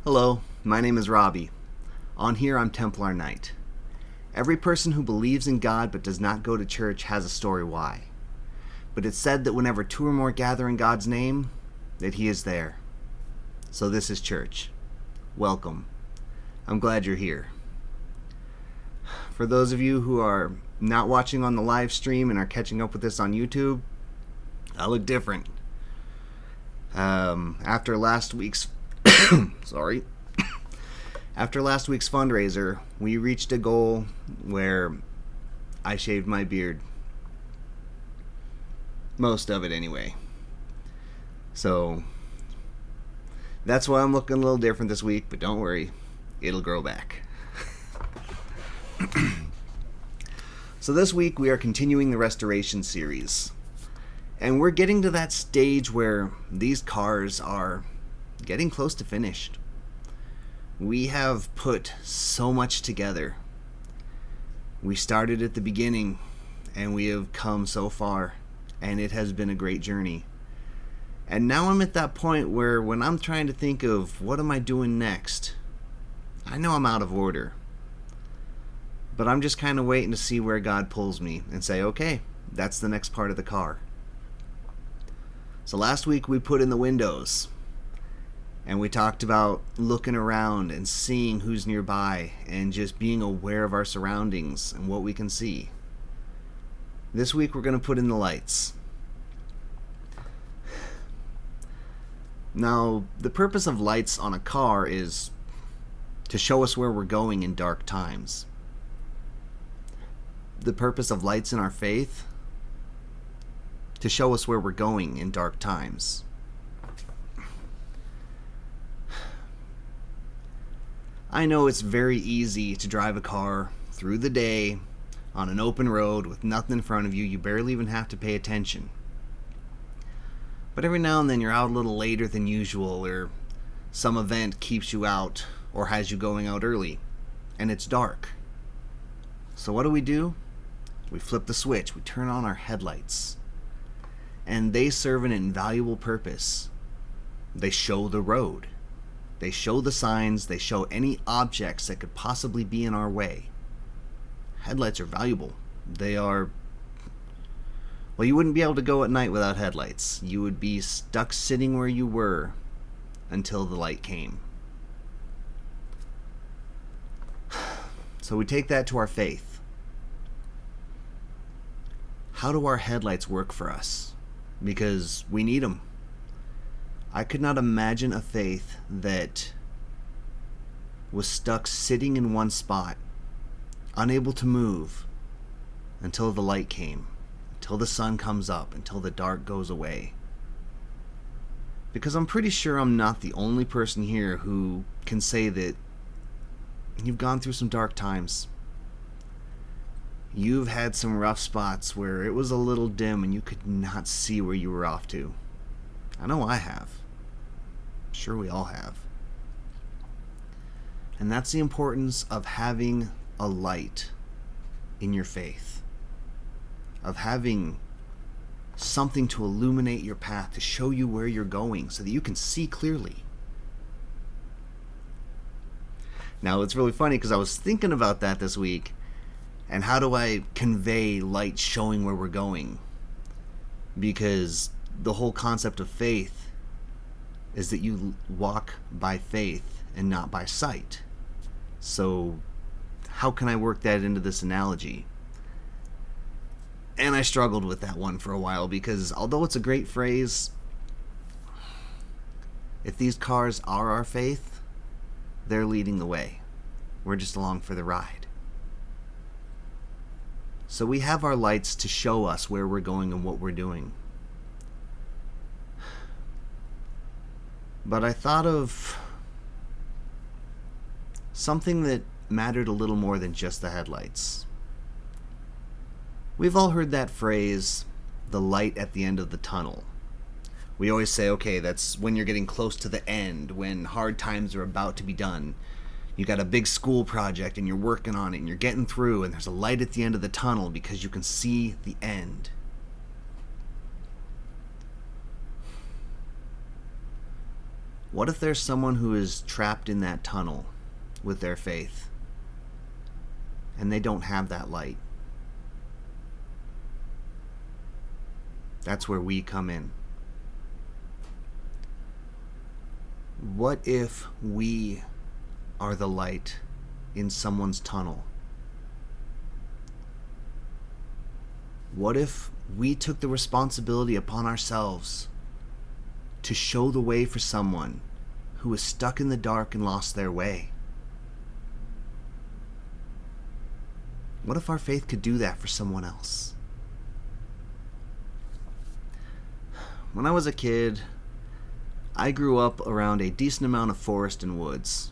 Hello, my name is Robbie. On here, I'm Templar Knight. Every person who believes in God but does not go to church has a story why. But it's said that whenever two or more gather in God's name, that He is there. So this is church. Welcome. I'm glad you're here. For those of you who are not watching on the live stream and are catching up with this on YouTube, I look different. After last week's After last week's fundraiser, we reached a goal where I shaved my beard. Most of it, anyway. So, that's why I'm looking a little different this week, but don't worry, it'll grow back. So this week we are continuing the restoration series. And we're getting to that stage where these cars are getting close to finished. We have put so much together. We started at the beginning and we have come so far, and it has been a great journey. And now I'm at that point where when I'm trying to think of what am I doing next, I know I'm out of order. But I'm just kind of waiting to see where God pulls me and say, okay, that's the next part of the car. So last week we put in the windows. And we talked about looking around and seeing who's nearby and just being aware of our surroundings and what we can see. This week we're going to put in the lights. Now, the purpose of lights on a car is to show us where we're going in dark times. The purpose of lights in our faith, to show us where we're going in dark times. I know it's very easy to drive a car through the day on an open road with nothing in front of you. You barely even have to pay attention. But every now and then you're out a little later than usual, or some event keeps you out or has you going out early, and it's dark. So what do? We flip the switch. We turn on our headlights. And they serve an invaluable purpose. They show the road. They show the signs, they show any objects that could possibly be in our way. Headlights are valuable. They are... Well, you wouldn't be able to go at night without headlights. You would be stuck sitting where you were until the light came. So we take that to our faith. How do our headlights work for us? Because we need them. I could not imagine a faith that was stuck sitting in one spot, unable to move until the light came, until the sun comes up, until the dark goes away. Because I'm pretty sure I'm not the only person here who can say that you've gone through some dark times. You've had some rough spots where it was a little dim and you could not see where you were off to. I know I have. Sure, we all have. And that's the importance of having a light in your faith. Of having something to illuminate your path, to show you where you're going so that you can see clearly. Now, it's really funny because I was thinking about that this week, and how do I convey light showing where we're going? Because the whole concept of faith is that you walk by faith and not by sight. So how can I work that into this analogy? And I struggled with that one for a while because although it's a great phrase, if these cars are our faith, they're leading the way. We're just along for the ride. So we have our lights to show us where we're going and what we're doing. But I thought of something that mattered a little more than just the headlights. We've all heard that phrase, the light at the end of the tunnel. We always say, okay, that's when you're getting close to the end, when hard times are about to be done. You got a big school project and you're working on it and you're getting through and there's a light at the end of the tunnel because you can see the end. What if there's someone who is trapped in that tunnel with their faith and they don't have that light? That's where we come in. What if we are the light in someone's tunnel? What if we took the responsibility upon ourselves to show the way for someone who is stuck in the dark and lost their way? What if our faith could do that for someone else? When I was a kid, I grew up around a decent amount of forest and woods.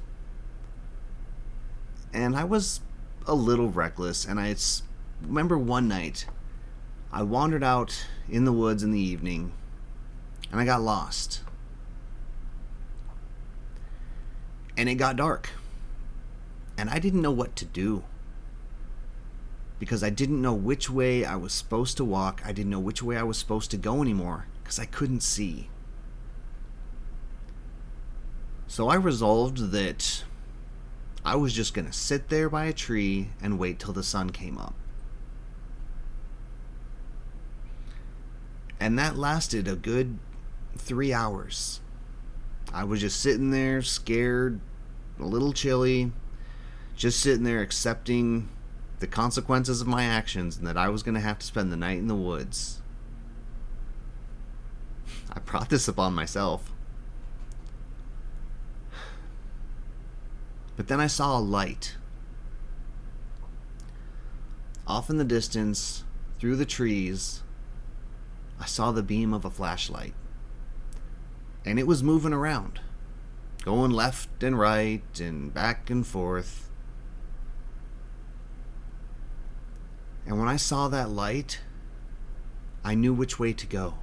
And I was a little reckless, and I remember one night I wandered out in the woods in the evening, and I got lost. And it got dark, and I didn't know what to do, because I didn't know which way I was supposed to walk. I didn't know which way I was supposed to go anymore, because I couldn't see. So I resolved that I was just going to sit there by a tree and wait till the sun came up. And that lasted a good 3 hours. I was just sitting there, scared, a little chilly, just sitting there accepting the consequences of my actions and that I was going to have to spend the night in the woods. I brought this upon myself. But then I saw a light. Off in the distance, through the trees, I saw the beam of a flashlight. And it was moving around, going left and right and back and forth. And when I saw that light, I knew which way to go.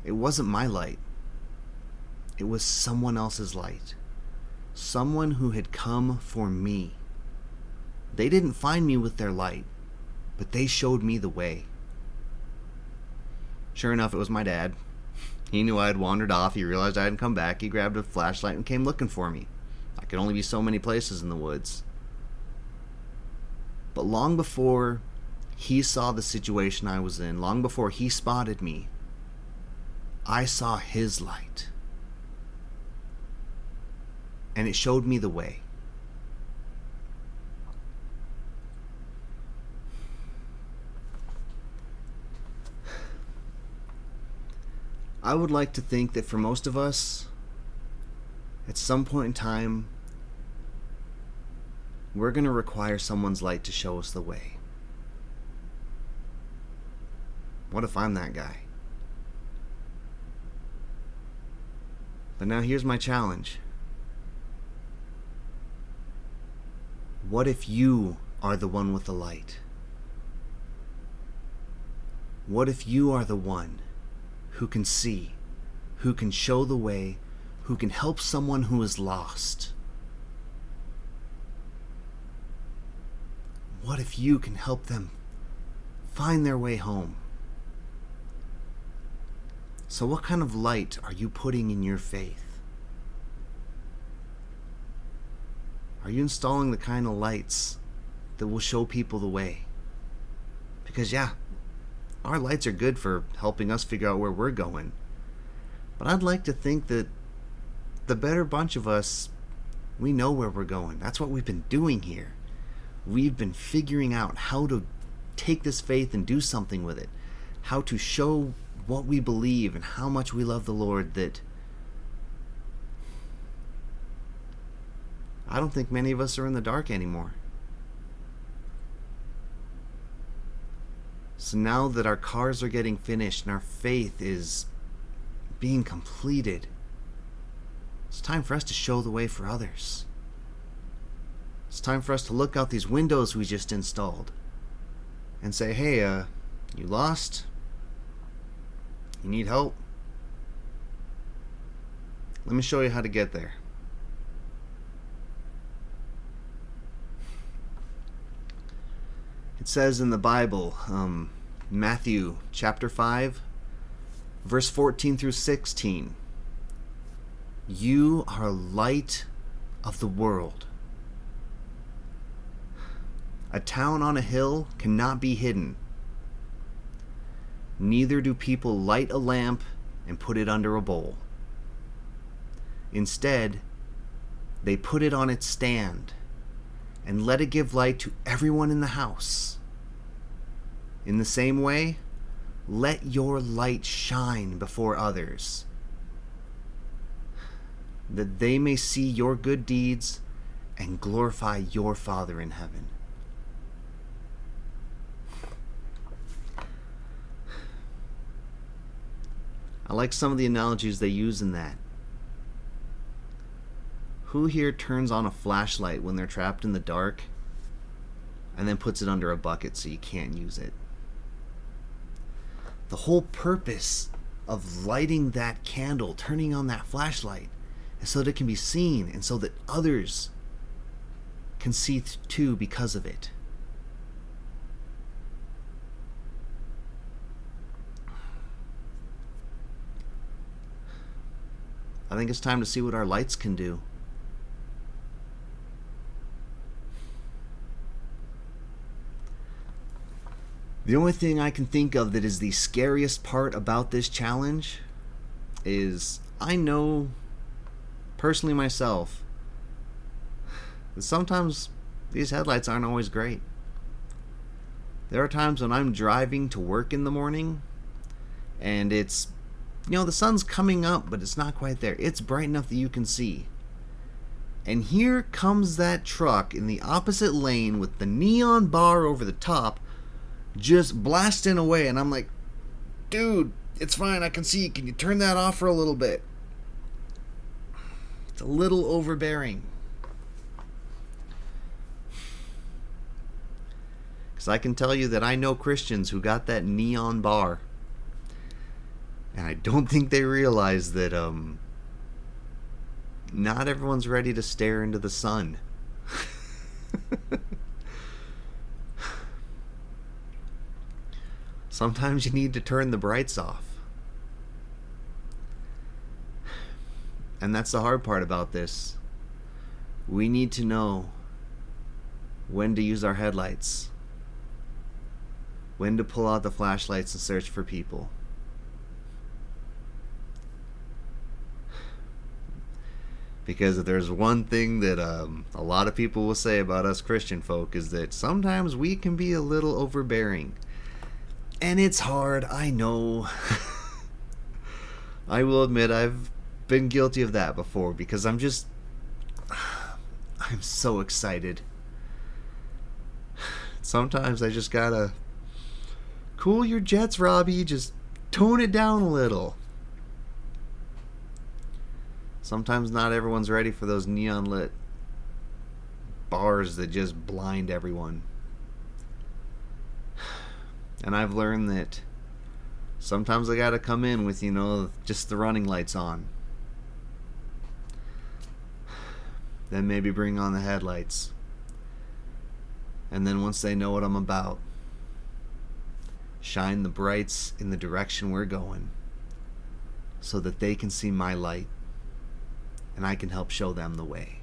It wasn't my light. It was someone else's light. Someone who had come for me. They didn't find me with their light, but they showed me the way. Sure enough, it was my dad. He knew I had wandered off. He realized I hadn't come back. He grabbed a flashlight and came looking for me. I could only be so many places in the woods. But long before he saw the situation I was in, long before he spotted me, I saw his light. And it showed me the way. I would like to think that for most of us, at some point in time, we're going to require someone's light to show us the way. What if I'm that guy? But now here's my challenge. What if you are the one with the light? What if you are the one who can see, who can show the way, who can help someone who is lost? What if you can help them find their way home? So what kind of light are you putting in your faith? Are you installing the kind of lights that will show people the way? Because yeah, our lights are good for helping us figure out where we're going. But I'd like to think that the better bunch of us, we know where we're going. That's what we've been doing here. We've been figuring out how to take this faith and do something with it. How to show what we believe and how much we love the Lord, that I don't think many of us are in the dark anymore. So now that our cars are getting finished and our faith is being completed, it's time for us to show the way for others. It's time for us to look out these windows we just installed and say, hey, you lost? You need help? Let me show you how to get there. It says in the Bible, Matthew chapter 5, verse 14 through 16, You are light of the world. A town on a hill cannot be hidden. Neither do people light a lamp and put it under a bowl. Instead, they put it on its stand and let it give light to everyone in the house. In the same way, let your light shine before others, that they may see your good deeds and glorify your Father in heaven. I like some of the analogies they use in that. Who here turns on a flashlight when they're trapped in the dark and then puts it under a bucket so you can't use it? The whole purpose of lighting that candle, turning on that flashlight, is so that it can be seen and so that others can see too because of it. I think it's time to see what our lights can do. The only thing I can think of that is the scariest part about this challenge is I know, personally myself, that sometimes these headlights aren't always great. There are times when I'm driving to work in the morning and it's, the sun's coming up, but it's not quite there. It's bright enough that you can see. And here comes that truck in the opposite lane with the neon bar over the top, just blasting away, and I'm like, dude, it's fine, I can see. Can you turn that off for a little bit? It's a little overbearing. Because I can tell you that I know Christians who got that neon bar, and I don't think they realize that not everyone's ready to stare into the sun. Sometimes you need to turn the brights off. And that's the hard part about this. We need to know when to use our headlights, when to pull out the flashlights and search for people. Because if there's one thing that a lot of people will say about us Christian folk is that sometimes we can be a little overbearing. And it's hard, I know. I will admit I've been guilty of that before because I'm so excited. Sometimes I just gotta cool your jets, Robbie. Just tone it down a little. Sometimes not everyone's ready for those neon lit bars that just blind everyone. And I've learned that sometimes I gotta come in with, just the running lights on. Then maybe bring on the headlights. And then once they know what I'm about, shine the brights in the direction we're going so that they can see my light and I can help show them the way.